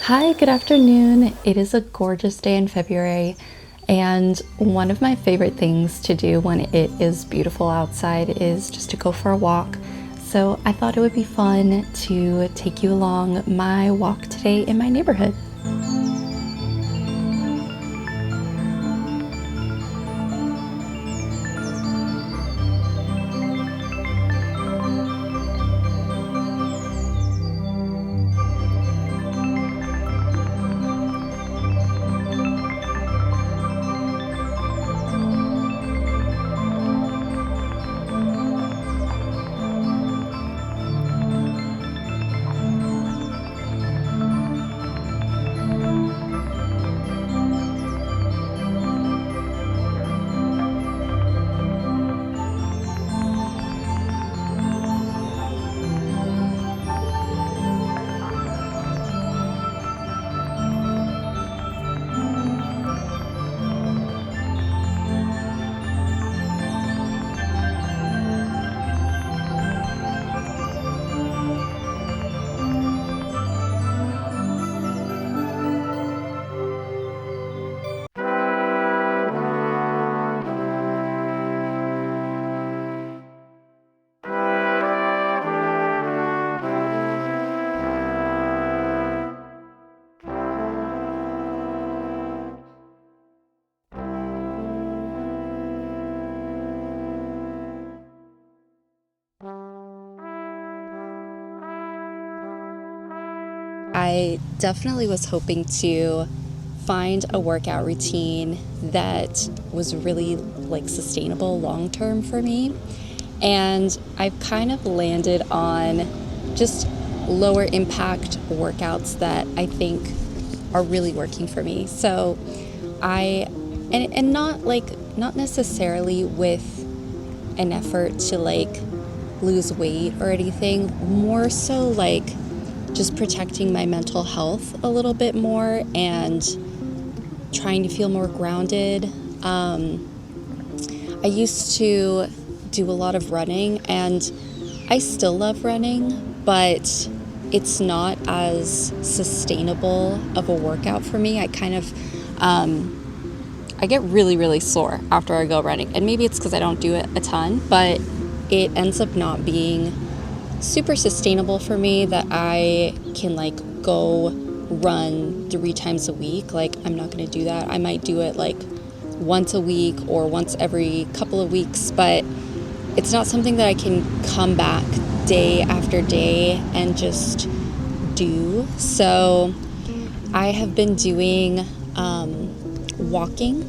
Hi, good afternoon. It is a gorgeous day in February, and one of my favorite things to do when it is beautiful outside is just to go for a walk. So I thought it would be fun to take you along my walk today in my neighborhood. I definitely was hoping to find a workout routine that was really sustainable long term for me. And I've kind of landed on just lower impact workouts that I think are really working for me. So I and not necessarily with an effort to lose weight or anything, more so just protecting my mental health a little bit more and trying to feel more grounded. I used to do a lot of running, and I still love running, but it's not as sustainable of a workout for me. I get really, really sore after I go running, and maybe it's because I don't do it a ton, but it ends up not being super sustainable for me that I can go run 3 times a week. I'm not going to do that. I might do it once a week or once every couple of weeks, but it's not something that I can come back day after day and just do. So I have been doing walking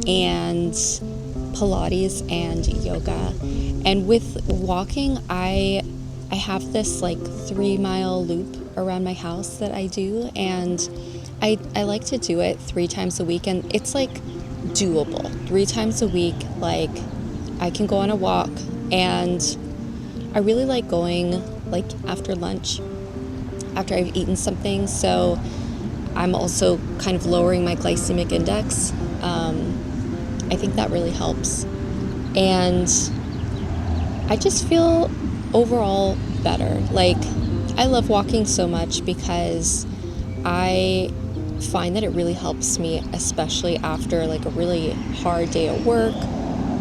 and Pilates and yoga. And with walking, I have this 3-mile loop around my house that I do, and I like to do it 3 times a week, and it's doable. 3 times a week, I can go on a walk, and I really like going after lunch, after I've eaten something, so I'm also kind of lowering my glycemic index. I think that really helps, and I just feel overall better. I love walking so much because I find that it really helps me, especially after a really hard day at work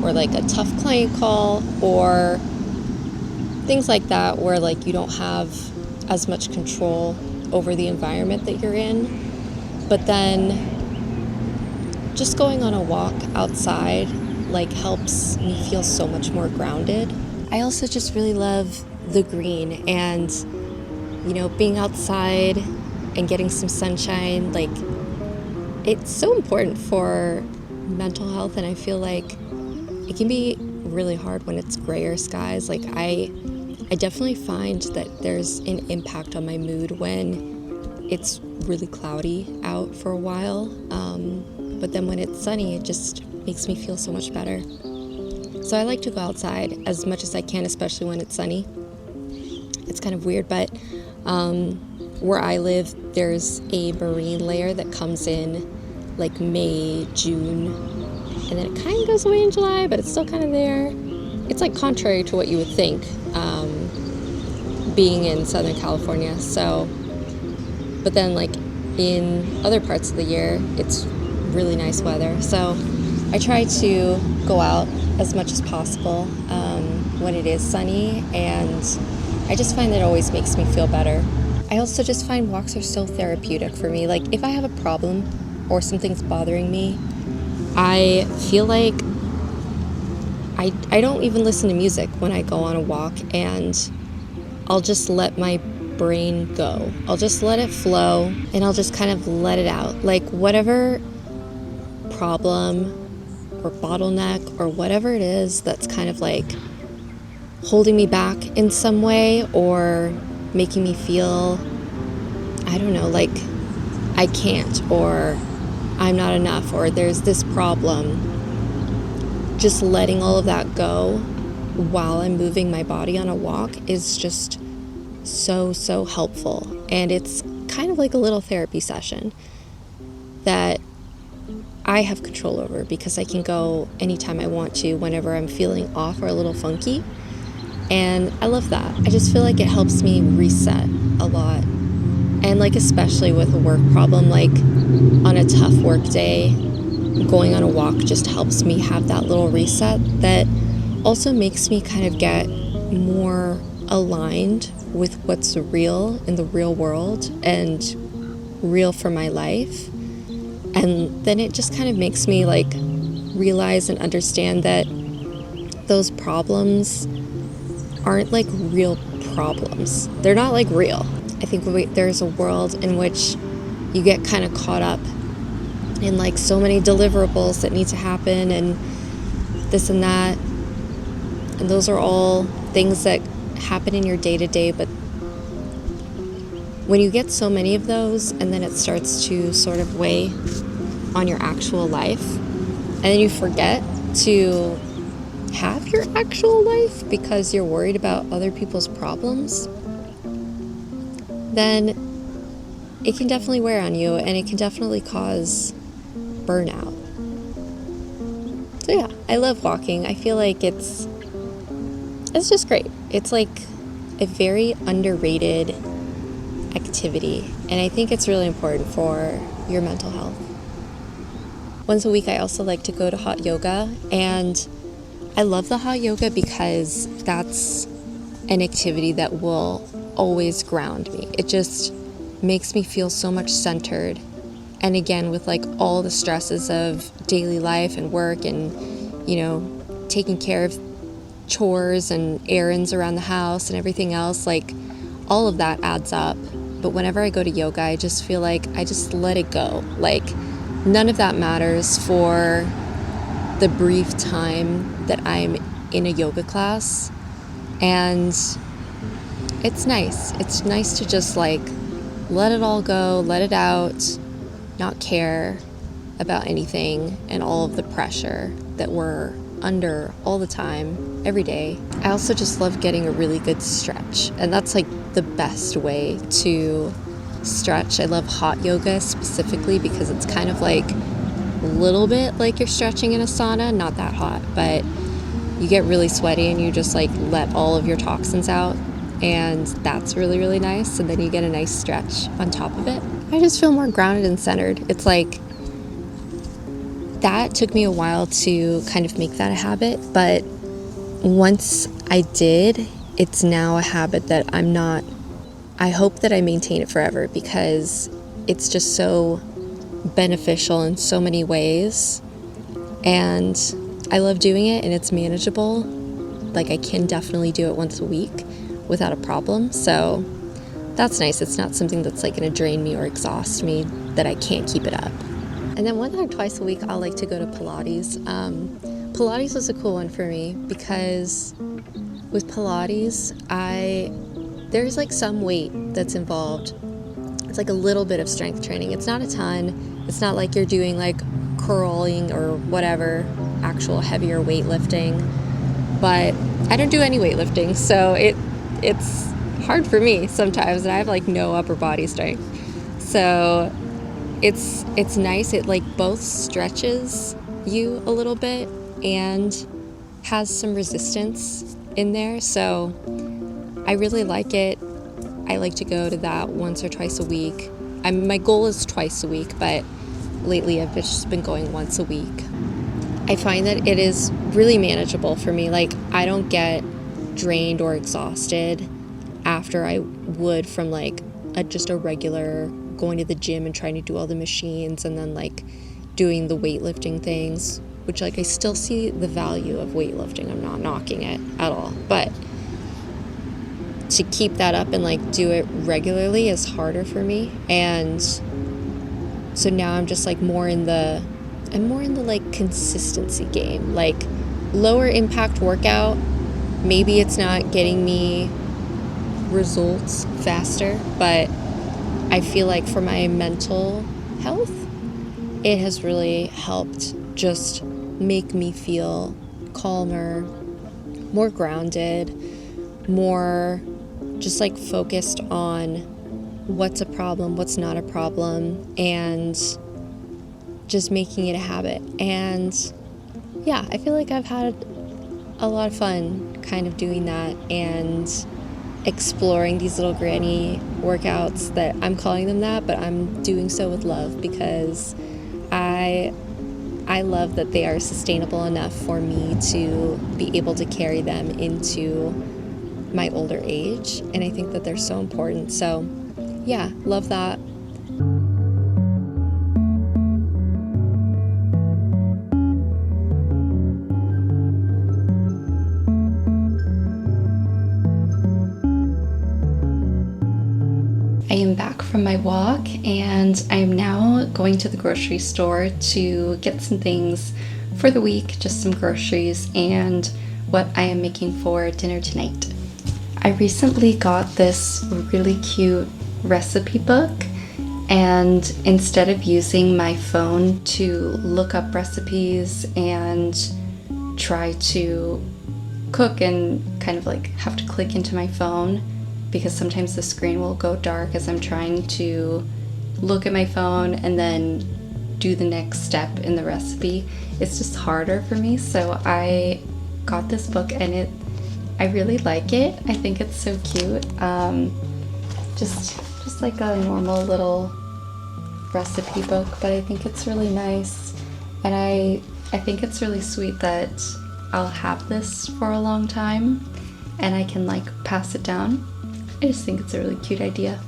or a tough client call or things like that, where you don't have as much control over the environment that you're in. But then just going on a walk outside helps me feel so much more grounded. I also just really love the green, and being outside and getting some sunshine. It's so important for mental health, and I feel like it can be really hard when it's grayer skies. I definitely find that there's an impact on my mood when it's really cloudy out for a while, but then when it's sunny, it just makes me feel so much better. So I like to go outside as much as I can, especially when it's sunny. It's kind of weird, but where I live, there's a marine layer that comes in May, June, and then it kind of goes away in July, but it's still kind of there. It's contrary to what you would think, being in Southern California. So, but then in other parts of the year, it's really nice weather. So I try to go out as much as possible when it is sunny, and I just find that it always makes me feel better. I also just find walks are so therapeutic for me. Like, if I have a problem or something's bothering me, I feel like I don't even listen to music when I go on a walk, and I'll just let my brain go. I'll just let it flow, and I'll just kind of let it out. Like, whatever problem or bottleneck or whatever it is that's kind of like holding me back in some way or making me feel, I don't know, like I can't, or I'm not enough, or there's this problem, just letting all of that go while I'm moving my body on a walk is just so helpful. And it's kind of like a little therapy session that I have control over, because I can go anytime I want to, whenever I'm feeling off or a little funky. And I love that. I just feel like it helps me reset a lot. And like, especially with a work problem, like on a tough work day, going on a walk just helps me have that little reset that also makes me kind of get more aligned with what's real in the real world and real for my life. And then it just kind of makes me like realize and understand that those problems aren't like real problems. They're not like real. I think there's a world in which you get kind of caught up in like so many deliverables that need to happen and this and that. And those are all things that happen in your day-to-day, but when you get so many of those and then it starts to sort of weigh on your actual life, and then you forget to have your actual life because you're worried about other people's problems, then it can definitely wear on you, and it can definitely cause burnout. So yeah, I love walking. I feel like it's just great. It's like a very underrated activity, and I think it's really important for your mental health. Once a week, I also like to go to hot yoga, and I love the hot yoga because that's an activity that will always ground me. It just makes me feel so much centered. And again, with like all the stresses of daily life and work and, you know, taking care of chores and errands around the house and everything else, like all of that adds up. But whenever I go to yoga, I just feel like I just let it go. Like none of that matters for the brief time that I'm in a yoga class. And it's nice. It's nice to just like let it all go, let it out, not care about anything and all of the pressure that we're under all the time, every day. I also just love getting a really good stretch, and that's like the best way to stretch. I love hot yoga specifically because it's kind of like a little bit like you're stretching in a sauna, not that hot, but you get really sweaty and you just like let all of your toxins out, and that's really nice. And then you get a nice stretch on top of it. I just feel more grounded and centered. It's like that took me a while to kind of make that a habit, but once I did, it's now a habit that I hope that I maintain it forever, because it's just so beneficial in so many ways, and I love doing it, and it's manageable. Like I can definitely do it once a week without a problem, so that's nice. It's not something that's like going to drain me or exhaust me that I can't keep it up. And then one time, twice a week, I'll like to go to Pilates. Pilates was a cool one for me because with Pilates, there's like some weight that's involved. It's like a little bit of strength training. It's not a ton. It's not like you're doing like curling or whatever, actual heavier weightlifting. But I don't do any weightlifting, so it's hard for me sometimes, and I have like no upper body strength. So it's nice. It like both stretches you a little bit and has some resistance in there. So I really like it. I like to go to that once or twice a week. my goal is twice a week, but lately I've just been going once a week. I find that it is really manageable for me. Like, I don't get drained or exhausted after I would from like just a regular going to the gym and trying to do all the machines and then like doing the weightlifting things, which like I still see the value of weightlifting. I'm not knocking it at all, but to keep that up and like do it regularly is harder for me. And so now I'm just like I'm more in the like consistency game. Like, lower impact workout, maybe it's not getting me results faster, but I feel like for my mental health, it has really helped just make me feel calmer, more grounded, more just like focused on what's a problem, what's not a problem, and just making it a habit. And yeah, I feel like I've had a lot of fun kind of doing that and exploring these little granny workouts that I'm calling them that, but I'm doing so with love because I love that they are sustainable enough for me to be able to carry them into my older age, and I think that they're so important. So yeah, love that. I am back from my walk and I am now going to the grocery store to get some things for the week, just some groceries and what I am making for dinner tonight. I recently got this really cute recipe book, and instead of using my phone to look up recipes and try to cook and kind of like have to click into my phone, because sometimes the screen will go dark as I'm trying to look at my phone and then do the next step in the recipe. It's just harder for me, so I got this book and I really like it. I think it's so cute. Just like a normal little recipe book, but I think it's really nice, and I think it's really sweet that I'll have this for a long time and I can like pass it down. I just think it's a really cute idea.